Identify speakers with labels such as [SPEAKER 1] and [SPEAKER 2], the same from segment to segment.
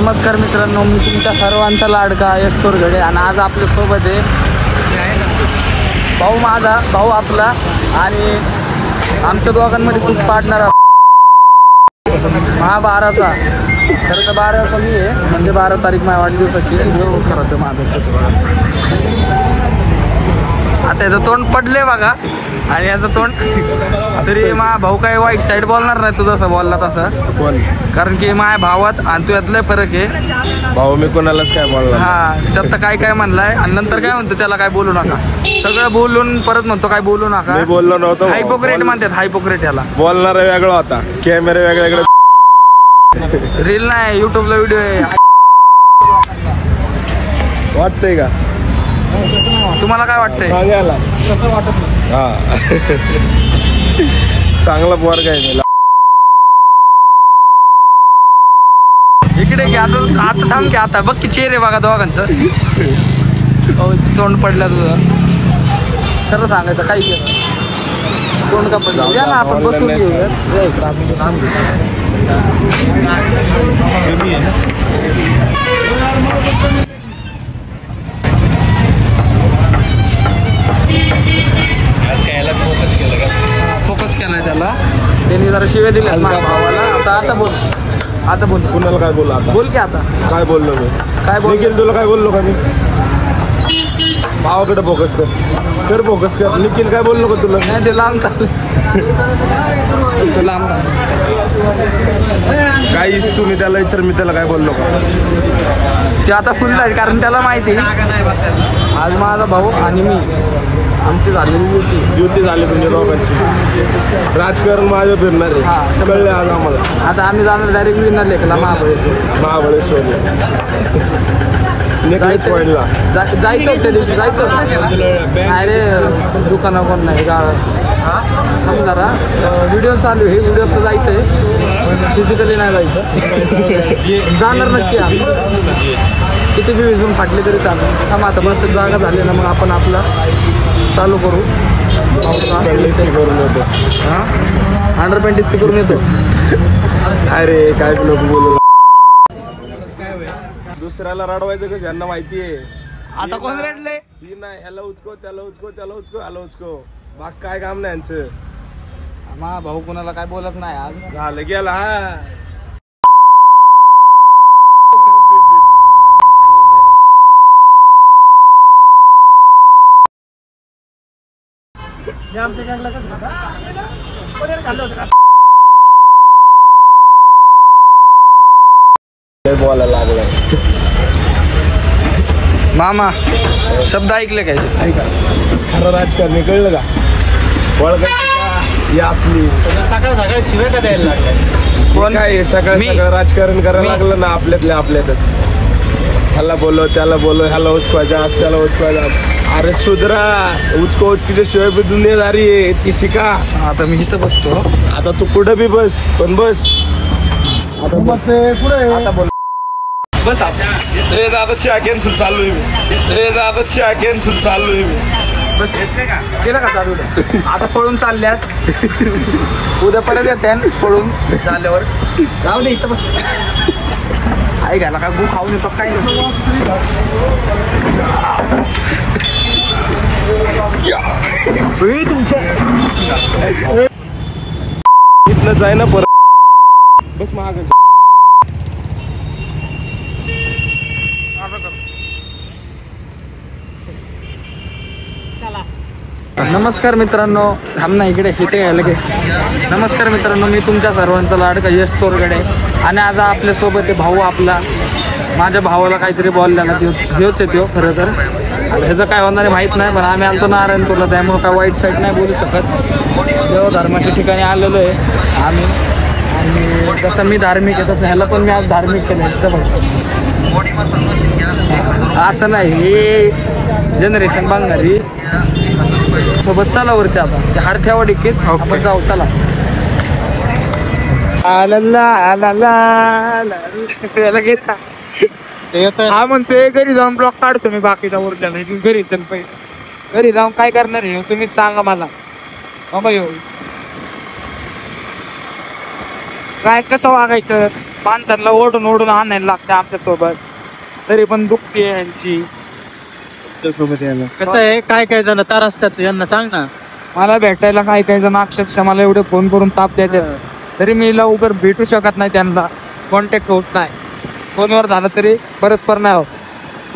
[SPEAKER 1] नमस्कार मित्रांनो, मी तुमच्या सर्वांचा लाडका यश चोरगडे आणि आज आपल्या सोबत आहे भाऊ, माझा भाऊ आपला आणि आमच्या दोघांमध्ये खूप पाडणारा महाबाराचा. खरं तर 12 मी आहे, म्हणजे 12 तारीख माझ्या वाढदिवसाची. खरं तर माझं आता याचं तोंड पडले बघा आणि याचं तोंड तरी मा भाऊ काय वाईट साईड बोलणार नाही, तू जसं बोलला तसं बोल, कारण की माझ्या भावात आणि तू यातलं फरक आहे.
[SPEAKER 2] भाऊ मी कोणालाच काय बोलला
[SPEAKER 1] हा, त्यात तर काय म्हणलाय आणि नंतर काय म्हणतो त्याला काय बोलू नका, सगळं बोलून परत म्हणतो काय बोलू नका.
[SPEAKER 2] मी बोललो नव्हतो.
[SPEAKER 1] हायपोक्रेट म्हणतात, हायपोक्रेट. याला
[SPEAKER 2] बोलणारा वेगळा होता, कॅमेरा वेगळ्याकडे.
[SPEAKER 1] रील नाही, युट्यूबला व्हिडिओ आहे.
[SPEAKER 2] वाटतंय का
[SPEAKER 1] तुम्हाला काय वाटतंय?
[SPEAKER 2] कसं वाटत नाही. हा चांगला पोरगा आहे.
[SPEAKER 1] इकडे घ्या आता थांब घ्या, आता बघ की चेहरे बघा दोघांचं. तोंड पडलं तुझं, खरं सांगायचं काय केलं तोंड का पडलं? या ना आपण बसून घेऊया. फोकस केलाय त्याला, त्यांनी जरा शिव्या दिल्या माझ्या भावाला. आता बोल, आता बोल.
[SPEAKER 2] कुणाला काय बोललो आता?
[SPEAKER 1] बोल की आता.
[SPEAKER 2] काय बोललो मी?
[SPEAKER 1] काय बोल
[SPEAKER 2] निखिल तुला काय बोललो का मी? भावाकडे फोकस कर फोकस कर. निखिल काय बोललो का तुला?
[SPEAKER 1] नाही, ते लांब चाललं, लांब
[SPEAKER 2] काही तुम्ही त्याला विचार, मी त्याला काय बोललो का?
[SPEAKER 1] ते आता फुल आहे, कारण त्याला माहिती आज माझा भाऊ आणि मी आमची झालेली
[SPEAKER 2] युती झाली म्हणजे दोघांची. राजकारण माझं फिरणार आहे, कळले आज आम्हाला.
[SPEAKER 1] आता आम्ही जाणार डायरेक्ट विनर लेखला
[SPEAKER 2] महाबळेश्वर नेकलेस पॉईंटला
[SPEAKER 1] जायचं त्या दिवशी. जायचं नाही रे, दुकाना कोण नाही थांब जरा, व्हिडिओ चालू आहे. व्हिडिओ तर जायचं आहे, फिजिकली नाही जायचं. जाणार नक्की आम्ही, किती बी विजून फाटले तरी चालू. थांब आता मस्त जागा झाली ना, मग आपण आपला चालू करू.
[SPEAKER 2] करून येतो.
[SPEAKER 1] हां, अंडरपॅन्ट इस्त्री करून येतो.
[SPEAKER 2] अरे काय नको बोलू, दुसऱ्याला रडवायचं कसं यांना माहिती आहे.
[SPEAKER 1] आता कोण रडले?
[SPEAKER 2] ही नाही, ह्याला उचको त्याला उचको त्याला उचको ह्याला उचको, बाग काय काम नाही यांचं.
[SPEAKER 1] मा भाऊ कोणाला काय बोलत नाही आज.
[SPEAKER 2] झालं गेला. हा बोलायला लागलाय.
[SPEAKER 1] मामा शब्द ऐकले काय?
[SPEAKER 2] ऐका, खरं राजकारणी कळलं का? ओळखायचं का? ही असली
[SPEAKER 1] सकाळ सकाळ शिवाय का द्यायला लागलाय?
[SPEAKER 2] कोण काय सगळं सगळं राजकारण करायला लागलं ना आपल्यातल्या आपल्यातच. ह्याला बोलो त्याला बोलो, ह्याला उचकवायचा त्याला उचकवायचा. अरे सुधरा, उचको उचकीच्या शिवाय बी दुनियादारी आहे ती शिका.
[SPEAKER 1] आता मी इथं बसतो.
[SPEAKER 2] आता तू कुठं बी बस, पण बस आता बस पुढे. आता बोल
[SPEAKER 1] बस.
[SPEAKER 2] रे दादा चहा कॅन्सल चालू आहे मी. रे दादा चहा कॅन्सल चालू आहे मी.
[SPEAKER 1] बस केलं का चालू? आता पळून चालल्यात, उद्या परत येते पळून झाल्यावर. जाऊ दे इथं बस. आई घाला का गु खाऊन येतो काय तुमच्या
[SPEAKER 2] इथनं जाय ना परत. बस महाग
[SPEAKER 1] नमस्कार मित्रांनो, थांब ना इकडे इथे यायला गे. नमस्कार मित्रांनो, मी तुमच्या सर्वांचा लाडका यश चोरगडे आणि आज आपल्यासोबत आहे भाऊ आपला. माझ्या भावाला काहीतरी बोलला ना, ह्योच येतो खरं तर. ह्याचं काय होणार आहे माहीत नाही, पण आम्ही आलतो नारायणपूरला, त्यामुळं काय वाईट साईड नाही बोलू शकत. देवधर्माच्या ठिकाणी आलेलो आहे आम्ही, आणि तसं मी धार्मिक आहे तसं ह्याला पण मी आज धार्मिक केलं आहे. असं नाही, हे जनरेशन बंगाली सोबत चला वरती. आता ते हारथ्यावर डिकीत आपण जाऊ, चला. हा म्हणते घरी जाऊन ब्लॉक काढतो मी बाकीचा उरल्याला. घरी चल पहिले, घरी जाऊन काय करणार आहे तुम्हीच सांगा मला. बाबा येऊ काय कसं वागायचं. माणसांना ओढून ओढून आणायला लागते आमच्यासोबत, तरी पण दुखते यांची.
[SPEAKER 3] कसं आहे, काय काय जण तर असतात, यांना सांग ना.
[SPEAKER 1] मला भेटायला काही काही जण अक्षरशः मला एवढे फोन करून ताप देतात, तरी मी लवकर भेटू शकत नाही त्यांना, कॉन्टॅक्ट होत नाही. फोनवर झालं तरी परत नाही होत.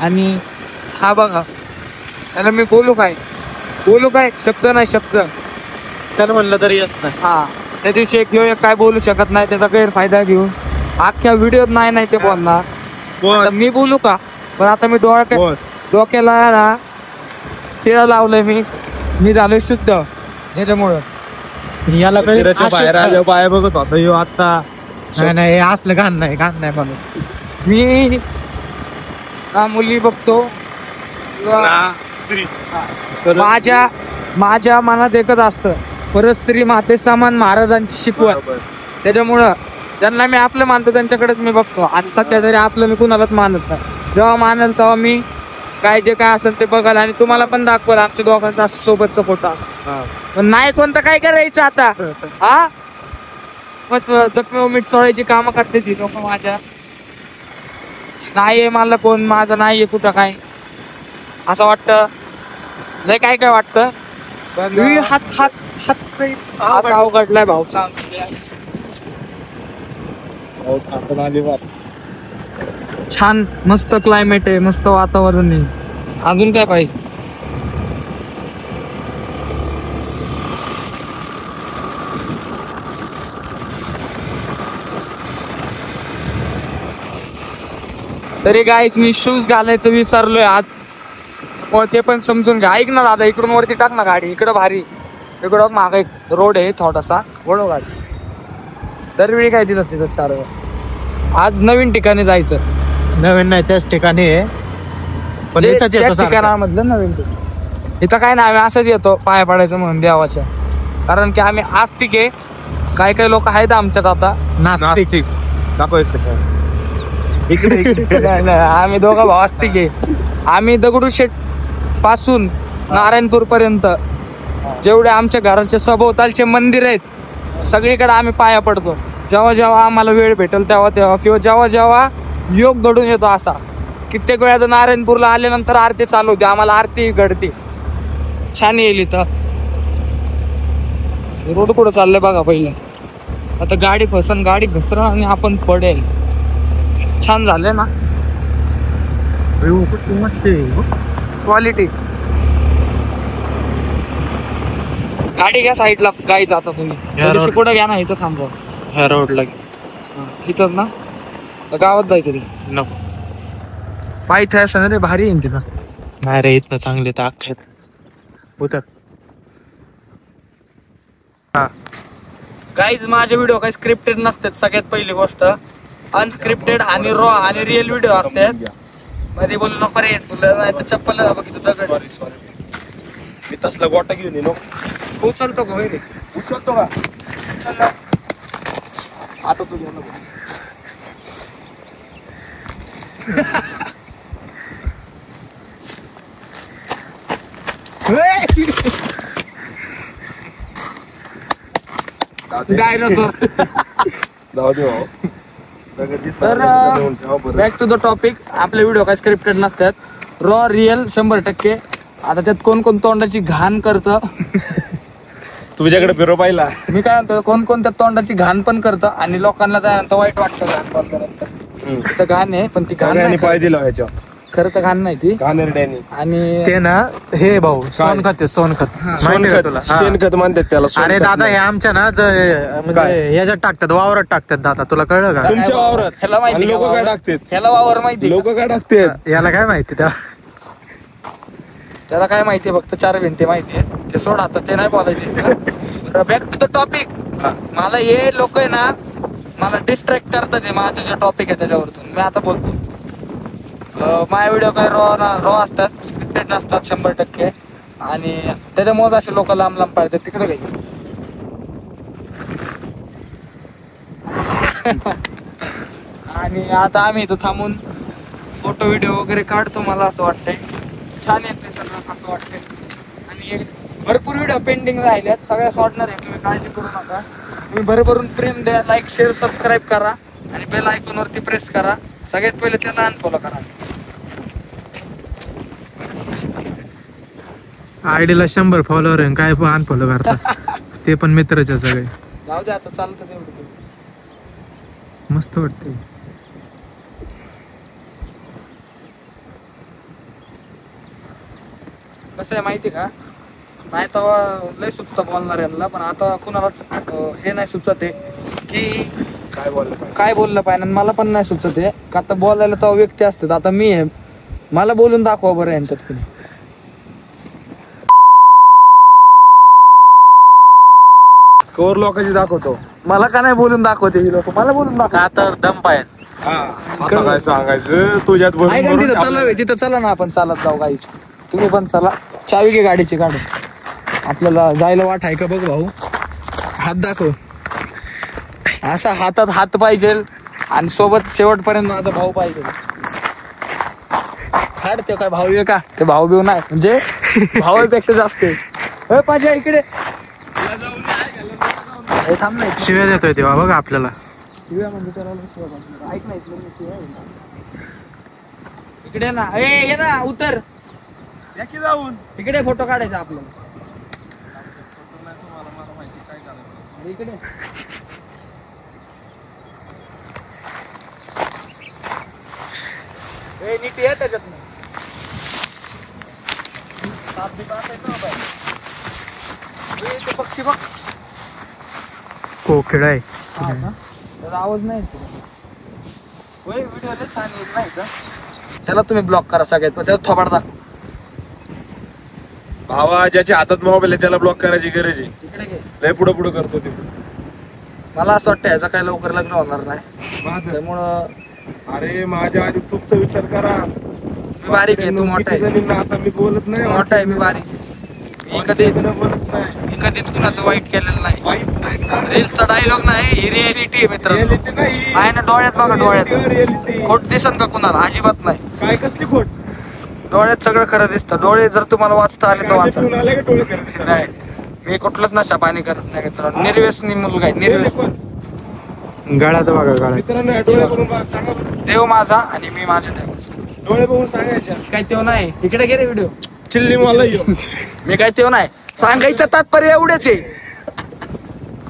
[SPEAKER 1] आणि हा बघा, त्याला मी बोलू काय शब्द नाही शब्द.
[SPEAKER 3] चल म्हणलं तरी येत नाही.
[SPEAKER 1] हा, त्या दिवशी एक काय बोलू शकत नाही, त्याचा गैरफायदा घेऊन अख्ख्या व्हिडिओत नाही ते बोलणार. आता मी बोलू का? पण आता मी डोक्याला ना टिळा लावलंय, मी झालोय शुद्ध त्याच्यामुळं.
[SPEAKER 3] याला तरी
[SPEAKER 2] बाहेर आल्या पाय बघत होता ह्यो आता.
[SPEAKER 3] नाही, हे असलं घाण नाही म्हणून
[SPEAKER 1] मी ना मुली बघतो, माझ्या मनात एकच असतं, परस्त्री माते समान महाराजांची शिकवण. त्याच्यामुळं ज्यांना मी आपलं मानतो त्यांच्याकडेच मी बघतो. आणि सध्या तरी आपलं मी कुणालाच मानत नाही. जेव्हा मानेल तेव्हा मी काय जे काय असेल ते बघाल आणि तुम्हाला पण दाखवाल आमच्या दोघांचा असं सोबतचा फोटो असतो. पण नाही कोणतं काय करायचं आता. हा, मग जखमी मीठ सोडायची कामं करते ती लोक माझ्या. नाहीये मला कोण, माझं नाहीये कुठं काय असं वाटतं. लय काय काय वाटतं. हात अवघडलाय भाऊ. छान मस्त क्लायमेट आहे, मस्त वातावरण आहे. अजून काय पाहिजे. तरी गाईज मी शूज घालायचं विसरलोय आज, ते पण समजून घ्या. ऐक ना दादा, इकडून वरती टाक ना गाडी. इकडं भारी, इकडं माग एक रोड आहे थोडासा, वळव गाडी. दरवेळी काय तिथं चालू. आज नवीन ठिकाणी जायचं.
[SPEAKER 3] नवीन नाही, त्याच ठिकाणी आहे, पण इथंच येतो
[SPEAKER 1] ठिकाणामधलं नवीन ठिकाण. इथं काय नाही, आम्ही असंच येतो पाया पडायचं म्हणून देवाच्या. कारण की आम्ही आस्तिक आहे. काही लोक आहेत आमच्यात आता
[SPEAKER 3] नास्तिक.
[SPEAKER 1] नाही, आम्ही दोघं भाऊ आस्तिक आहे. आम्ही दगडूशेठ पासून नारायणपूर पर्यंत जेवढे आमच्या घराच्या सभोवतालचे मंदिर आहेत सगळीकडे आम्ही पाया पडतो. जेव्हा जेव्हा आम्हाला वेळ भेटेल तेव्हा किंवा जेव्हा योग घडून येतो. असा कित्येक वेळा नारायणपूरला आल्यानंतर आरती चालू होती, आम्हाला आरती घडते. छान येईल इथं. रोड कुठं चाललंय बघा पहिलं. आता गाडी फसन, गाडी घसरण आणि आपण पडेल. छान झालंय ना क्वालिटी. गाडी घ्या साईडला, गाई जाता तुम्ही कुठं घ्या ना, इथं थांबवा.
[SPEAKER 3] ह्या रोडला
[SPEAKER 1] इथंच ना, गावात जायचं ते नको. पायथ्या असं ना रे, भारी येईन तिथं.
[SPEAKER 3] नाही रे, इथं चांगले तर अख्खे उतर.
[SPEAKER 1] गाईज माझे व्हिडिओ काही स्क्रिप्टेड नसतात. सगळ्यात पहिली गोष्ट अनस्क्रिप्टेड आणि रॉ आणि रिअल व्हिडिओ असतात. मध्ये बोलू नको रे, तुला नाही तर चप्पल दगड.
[SPEAKER 2] मी तसला गोटा घेऊन येईन.
[SPEAKER 1] उचलतो का रे?
[SPEAKER 2] उचलतो का? आता तू घेऊन
[SPEAKER 1] डायनोसॉर. तर बॅक टू द टॉपिक. आपले व्हिडिओ काय स्क्रिप्टेड नसतात, रॉ रिअल 100%. आता त्यात कोण तोंडाची घाण करतं.
[SPEAKER 2] तुझ्याकडे फिरो पाहिला.
[SPEAKER 1] मी काय म्हणतो, कोण त्या तोंडाची घाण पण करतं आणि लोकांना त्यानंतर वाईट वाटतं घाण बोलल्यानंतर. तर घाण आहे, पण ती घाण
[SPEAKER 2] पाय दिला ह्याच्या.
[SPEAKER 1] खरं तर घाण नाही ती.
[SPEAKER 2] घाणेरड्याने.
[SPEAKER 1] आणि
[SPEAKER 3] ते ना, हे भाऊ सोनखत
[SPEAKER 2] शेणखत म्हणतात त्याला.
[SPEAKER 3] अरे दादा, हे आमच्या ना म्हणजे याच्यात टाकतात, वावरात टाकतात दादा. तुला कळलं का?
[SPEAKER 2] तुमच्या वावरात
[SPEAKER 1] ह्याला माहिती,
[SPEAKER 2] लोक काय टाकतात?
[SPEAKER 1] ह्याला वावर माहिती,
[SPEAKER 2] लोक काय टाकतात?
[SPEAKER 3] याला काय माहिती
[SPEAKER 1] त्याला काय माहितीये, फक्त 4 भिंती माहितीये. ते सोड आता, ते नाही बोलायचे. Back to the topic. मला हे लोक आहे ना, मला डिस्ट्रॅक्ट करतात माझं जे टॉपिक आहे त्याच्यावरतून. मी आता बोलतो, माझे व्हिडिओ काय रॉ असतात, स्क्रिप्टेड नसतात 100%. आणि त्याच्यामुळे असे लोक लांब पाळतात. तिकडे काही आणि आता आम्ही इथं थांबून फोटो व्हिडिओ वगैरे काढतो. मला असं वाटतंय छान येते सगळं असं वाटतंय. आणि भरपूर व्हिडिओ पेंडिंग राहिल्यात, सगळ्या सोडणार आहे. तुम्ही काळजी करू नका. तुम्ही भरभरून प्रेम द्या, लाईक शेअर सबस्क्राईब करा. आणि बेल आयकॉन वरती प्रेस करा. सगळ्यात पहिले त्याला अनफॉलो करा.
[SPEAKER 3] आयडीला 100 फॉलोअर आहे, काय अनफॉलो करता ते पण मित्रच सगळे.
[SPEAKER 1] जाऊ दे आता, चालतं तेवढं.
[SPEAKER 3] मस्त वाटते.
[SPEAKER 1] कसं आहे माहिती का, नाही तेव्हा लय सुचतं बोलणार यांना, पण आता कुणालाच हे नाही सुचत आहे की काय बोललं पाहिजे. मला पण नाही सुचत आहे का, आता बोलायला तेव्हा व्यक्ती असतात. आता मी आहे, मला बोलून दाखवा बरं यांच्यात कुणी.
[SPEAKER 2] कवर लोकांची दाखवतो.
[SPEAKER 1] मला का नाही बोलून दाखवते ही लोक, मला बोलून दाखव.
[SPEAKER 3] आता दम पाय
[SPEAKER 2] आता काय सांगायचं तुझ्यात भरून
[SPEAKER 1] तिथं
[SPEAKER 2] भरून
[SPEAKER 1] तलाव आहे, तिथं चला ना आपण चालत जाऊ गाईच. तुम्ही पण चला. चावी घे गाडीची काढून. आपल्याला जायला वाट आहे का बघ भाऊ. हात दाखव. असा हातात हात पाहिजे आणि सोबत शेवटपर्यंत माझा भाऊ पाहिजे. हाड ते काय भाऊ आहे का, ते भाऊ बिऊ नाही, म्हणजे भावापेक्षा जास्त आहे. पाहिजे इकडे हे थांब नाही.
[SPEAKER 3] शिव्या देतोय तेव्हा बघा आपल्याला.
[SPEAKER 1] शिव्या म्हणजे त्याला ऐक नाही इकडे ना. ये ना, उतर
[SPEAKER 2] जाऊन
[SPEAKER 1] इकडे. फोटो काढायचा आपल्याला इकडे. नीट ये त्याच्यात. पक्षी बघ,
[SPEAKER 3] कोकिळा आहे.
[SPEAKER 1] त्याचा आवाज नाही. व्हिडिओ छान येत नाही का. त्याला तुम्ही ब्लॉक करा सगळ्यात, पण त्याला थोबाड दाखव.
[SPEAKER 2] भावा ज्याच्या हातात मोबाईल आहे त्याला ब्लॉक करायची गरज आहे.
[SPEAKER 1] इकडे घे.
[SPEAKER 2] लय पुढे पुढे करतो ते.
[SPEAKER 1] मला असं वाटतं याचा काही लवकर लग्न होणार नाही,
[SPEAKER 2] माझं
[SPEAKER 1] त्यामुळं
[SPEAKER 2] अरे माझ्या आधी तुमचा विचार करा.
[SPEAKER 1] मी बारीक आहे, तू मोठा आहे.
[SPEAKER 2] जणींना आता मी बोलत नाही.
[SPEAKER 1] मोठा आहे, मी बारीक आहे. मी कधीच
[SPEAKER 2] बोलत नाही.
[SPEAKER 1] मी कधीच कुणाचं वाईट केलेलं नाही.
[SPEAKER 2] वाईट नाही चालत.
[SPEAKER 1] रील्सचा डायलॉग नाही, ही रिअलिटी आहे मित्रांनो.
[SPEAKER 2] Reality नाही.
[SPEAKER 1] आहे ना, डोळ्यात बघा, डोळ्यात
[SPEAKER 2] Reality.
[SPEAKER 1] खोट दिसन का कुणाला, अजिबात नाही.
[SPEAKER 2] काय कसली खोट.
[SPEAKER 1] डोळ्यात सगळं खरं दिसतं. डोळे जर तुम्हाला वाचता आले तर वाचा.
[SPEAKER 2] गाण्यातून आले का डोळे करत
[SPEAKER 1] नाही, मी कुठलंच नशा पाणी करत नाही मित्रांनो. निर्व्यसनी मुलगा आहे, निर्व्यसनी.
[SPEAKER 3] गळ्यात बघा गळ्यात.
[SPEAKER 2] मित्रांनो डोळे बघून सांगा बरं.
[SPEAKER 1] देव माझा आणि मी माझ्या देवाचा.
[SPEAKER 2] डोळे बघून सांगायच्या.
[SPEAKER 1] काय तेव नाही. इकडे गे रे व्हिडिओ.
[SPEAKER 2] चिल्ली मला येऊ.
[SPEAKER 1] मी काय तेव नाही. सांगायचं तात्पर्य एवढंच आहे.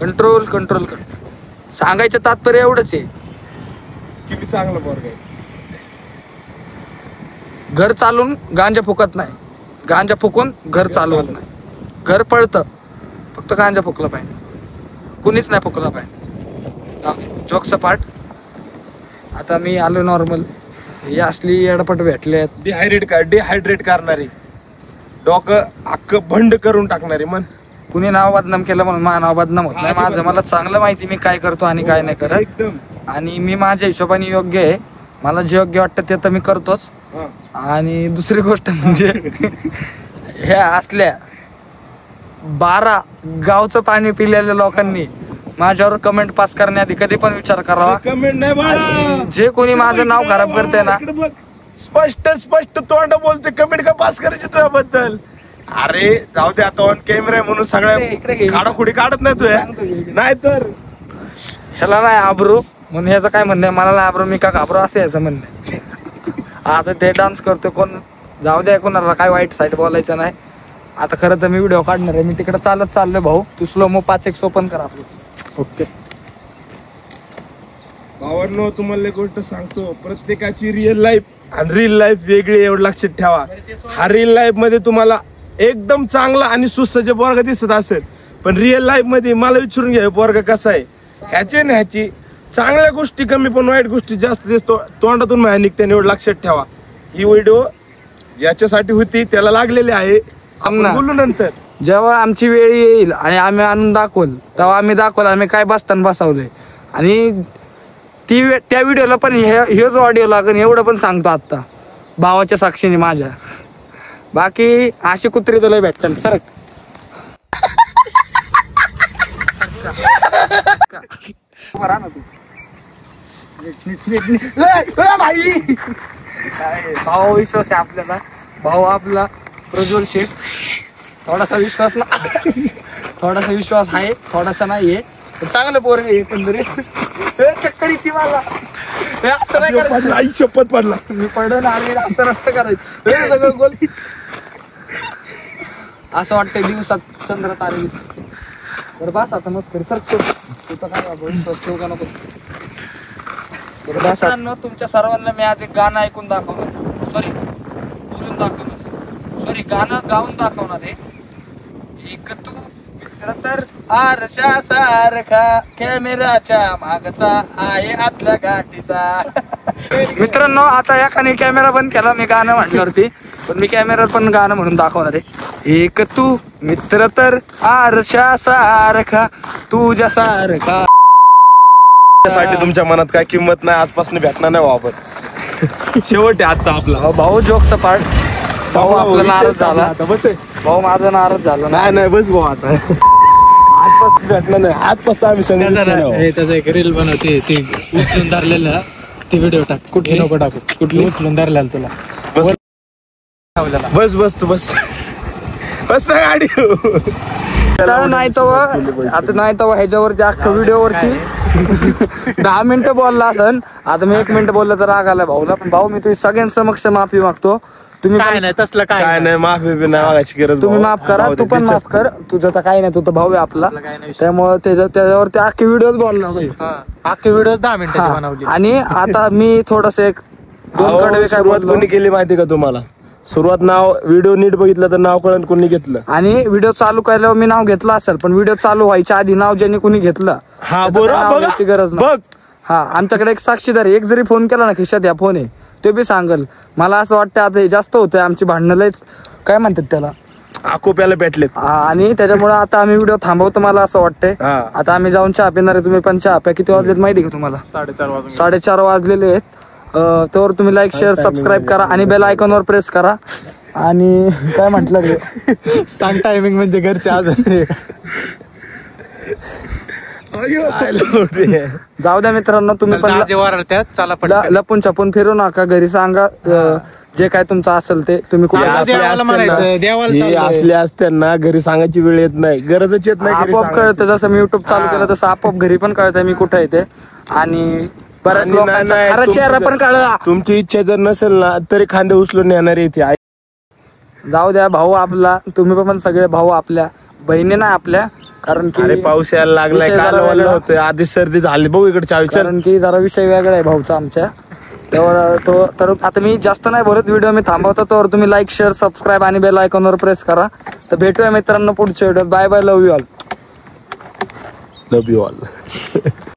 [SPEAKER 1] कंट्रोल कंट्रोल कर. सांगायचं तात्पर्य एवढंच आहे.
[SPEAKER 2] किती चांगलं पोरग आहे.
[SPEAKER 1] घर चालून गांजा फुकत नाही, गांजा फुकून घर चालवत नाही. घर पळतं, फक्त गांजा फुकला पाहिजे, कुणीच नाही फुकला पाहिजे. जोक सपाट. आता मी आलो नॉर्मल. ही असली एडपट भेटले.
[SPEAKER 2] डिहायड्रेट करणारी, डोकं अख्खं भंड करून टाकणारी. मन
[SPEAKER 1] कुणी नाव बदनाम केलं म्हणून माझं नाव बदनाम होत नाही. माझं मला चांगलं माहिती मी काय करतो आणि काय नाही करत.
[SPEAKER 2] एकदम.
[SPEAKER 1] आणि मी माझ्या हिशोबाने योग्य आहे. मला जे योग्य वाटतं ते तर मी करतोच.
[SPEAKER 2] हा.
[SPEAKER 1] आणि दुसरी गोष्ट म्हणजे ह्या असल्या 12 गावचं पाणी पिलेल्या लोकांनी माझ्यावर कमेंट पास करण्याआधी कधी पण विचार करावा.
[SPEAKER 2] कमेंट नाही बाळा.
[SPEAKER 1] आणि जे कोणी माझं नाव खराब करते ना,
[SPEAKER 2] इकडे बघ. स्पष्ट तोंड बोलते. कमेंट का पास करायची तुझ्याबद्दल. अरे जाऊ दे आता, ऑन कॅमेरा आहे म्हणून
[SPEAKER 1] इकडे
[SPEAKER 2] सगळ्या
[SPEAKER 1] घे.
[SPEAKER 2] खाडाखुडी काढत नाही तुझ्या. नाही तर
[SPEAKER 1] ह्याला नाही आबरू म्हणून ह्याचं काय म्हणणं आहे, मला नाही आबरू मी का घाबरू असं याचं म्हणणं आहे. आता ते डान्स करतो कोण, जाऊ द्या, कोणाला काय वाईट साईड बोलायचं नाही. आता खरं तर मी व्हिडिओ काढणार आहे. मी तिकडे चालत चाललोय भाऊ. तू स्लो मो 5x ओपन कर आपलं.
[SPEAKER 3] ओके.
[SPEAKER 2] भावांनो तुम्हाला एक गोष्ट सांगतो. प्रत्येकाची रिअल लाईफ आणि रील लाईफ वेगळी, एवढं लक्षात ठेवा. हा रील लाईफ मध्ये तुम्हाला एकदम चांगला आणि सुसज्ज पोरगा दिसत असेल, पण रिअल लाईफ मध्ये मला विचारून घ्या पोरगा कसा आहे. ह्याची ना ह्याची चांगल्या गोष्टी कमी पण वाईट गोष्टी जास्त दिसतो. तोंडातून माया निघते, एवढं लक्षात ठेवा. ही व्हिडिओ ज्याच्यासाठी होती त्याला लागलेली आहे. आपण बोलू नंतर.
[SPEAKER 1] जेव्हा आमची वेळ येईल आणि आम्ही आणून दाखवल तेव्हा आम्ही दाखवल आम्ही काय बसताना बसवलंय. आणि त्या व्हिडिओला पण हेच ऑडिओ लागेल एवढं पण सांगतो आता भावाच्या साक्षीने माझ्या. बाकी अशी कुत्री तुला भेटतात. सरक. भाऊ विश्वास आहे आपल्याला. भाऊ आपला प्रज्वल शेठ. थोडासा विश्वास आहे, थोडासा नाहीये. चांगलं पोरग आहे एकंदरीत. चक्कर येते मला. असं नाही करायचं.
[SPEAKER 2] आई शपथ पडला.
[SPEAKER 1] मी पडलं आणि असं नसतं करायचं. सगळं गोल. असं वाटतंय दिवसात चंद्र तारे दिसतात. बरं बस आता मस्त सरतो तुझं काय बाबा नको. मित्रांनो तुमच्या सर्वांना मी आज एक गाणं ऐकून दाखवणार. सॉरी बोलून दाखवणार. सॉरी गाणं गाऊन दाखवणार आहे. एक तू मित्र तर आरशा सारखा कॅमेराच्या मागचा आहे आतल्या गाठीचा. मित्रांनो आता एकाने कॅमेरा बंद केला मी गाणं म्हटल्यावरती, पण मी कॅमेरा पण गाणं म्हणून दाखवणार आहे. एक तू मित्र तर आरशा सारखा तुझ्या सारखा.
[SPEAKER 2] त्यासाठी तुमच्या मनात काय किंमत नाही, आजपासून भेटणार नाही वापर. शेवट आहे आजचा आपला.
[SPEAKER 1] भाऊ जोक सपाट. भाऊ आपला नाराज झाला.
[SPEAKER 2] आता बस आहे.
[SPEAKER 1] भाऊ माझा नाराज झाला.
[SPEAKER 2] नाही बस भाऊ आता. आजपासून भेटणार नाही. आजपासून आम्ही संघ
[SPEAKER 3] त्याचा एक रील बनवते ती उचलून धरलेला ती व्हिडिओ टाक. कुठे नको टाकू. कुठली उचलून धरलेला तुला
[SPEAKER 2] बस बस तू बस बस ना गाडी.
[SPEAKER 1] नाही तर आता नाही तर ह्याच्यावरती अख्खा व्हिडिओवरती 10 मिनिटं बोलला असन. आता मी 1 मिनिट बोललं तर राग आला भाऊला. पण भाऊ मी तुझी सगळ्यांसमक्ष माफी मागतो. तुम्ही
[SPEAKER 3] काय नाही तसलं
[SPEAKER 2] काय
[SPEAKER 3] काय
[SPEAKER 2] नाही माफी बी नाही मागायची गरज.
[SPEAKER 1] तुम्ही माफ करा. तू पण माफ कर. तुझं तर काही नाही. तू तर भाऊ आहे आपला. त्यामुळे त्याच्यावरती अख्खी व्हिडिओ बोलला
[SPEAKER 3] अख्खी व्हिडिओ 10 मिनिटाची बनवली.
[SPEAKER 1] आणि आता मी थोडस एक 2 कडवे काय
[SPEAKER 2] सुरुवात
[SPEAKER 1] बोललो.
[SPEAKER 2] कोणी केली माहिती का तुम्हाला? सुरुवात नाव व्हिडिओ नीट बघितलं तर नाव कळण कोणी घेतलं.
[SPEAKER 1] आणि व्हिडिओ चालू केल्यावर मी नाव घेतलं असेल, पण व्हिडिओ चालू व्हायच्या आधी नाव ज्यांनी कोणी घेतलं
[SPEAKER 2] हा
[SPEAKER 1] त्याचं नाव
[SPEAKER 2] बरोबर
[SPEAKER 1] घ्यायची गरज नाही.
[SPEAKER 2] बघ.
[SPEAKER 1] हा आमच्याकडे एक साक्षीदार आहे. एक जरी फोन केला ना खिशात या फोन आहे ते बी सांगल. मला असं वाटतं आता हे जास्त होतंय आमची भांडणं लयच काय म्हणतात त्याला
[SPEAKER 2] आकोप्याला भेटलेत.
[SPEAKER 1] आणि त्याच्यामुळे आता आम्ही व्हिडिओ थांबवतो. मला असं वाटतंय
[SPEAKER 2] हा.
[SPEAKER 1] आता आम्ही जाऊन चहा पिणार आहे. तुम्ही पण चहा प्या. किती वाजलेत माहिती का तुम्हाला?
[SPEAKER 3] 4:30 वाजून
[SPEAKER 1] 4:30 वाजलेले आहेत. तर तुम्ही लाईक शेअर सबस्क्राईब करा आणि बेल आयकॉनवर प्रेस करा. आणि काय म्हटलं रे
[SPEAKER 3] सांग टायमिंग म्हणजे घरचे आज
[SPEAKER 1] जाऊ द्या मित्रांनो. तुम्ही पण
[SPEAKER 3] वारत्यात चला पण
[SPEAKER 1] लपून छपून फिरू नका. घरी सांगा जे काय तुमचं असेल ते. तुम्ही कुठे
[SPEAKER 3] देवाला म्हणायचं देवाला
[SPEAKER 2] असले असत्यांना घरी सांगायची वेळ येत नाही. गरजच येत नाही घरी
[SPEAKER 1] आपोआप कळतं. जसं मी युट्यूब चालू केलं तसं आपोआप घरी पण कळतंय मी कुठे येते. आणि बऱ्याच
[SPEAKER 2] आणि
[SPEAKER 1] लोकांचा
[SPEAKER 2] नाही,
[SPEAKER 1] खरं चेहरा पण कळला.
[SPEAKER 2] तुमची इच्छा जर नसेल ना तरी खांदे उचलून येणार इथे.
[SPEAKER 1] जाऊ द्या. भाऊ आपला. तुम्ही पण सगळे भाऊ आपल्या. बहिणी नाही आपल्या. कारण
[SPEAKER 2] अरे
[SPEAKER 1] की
[SPEAKER 2] पाऊस यायला लागलाय.
[SPEAKER 1] विषय
[SPEAKER 2] काल
[SPEAKER 1] जरा
[SPEAKER 2] वालं
[SPEAKER 1] वेगळा.
[SPEAKER 2] होतं आधी सर्दी झाली. बघू इकडे चावीच्या.
[SPEAKER 1] कारण की जरा विषय वेगळा आहे भाऊचा आमच्या. तर आता मी जास्त नाही बोलत. व्हिडिओ मी थांबवतो. तर तुम्ही लाईक शेअर सबस्क्राईब आणि बेल आयकॉनवर प्रेस करा. तर भेटूया मित्रांनो पुढच्या व्हिडिओत. Bye bye. Love you all.
[SPEAKER 2] Love you all.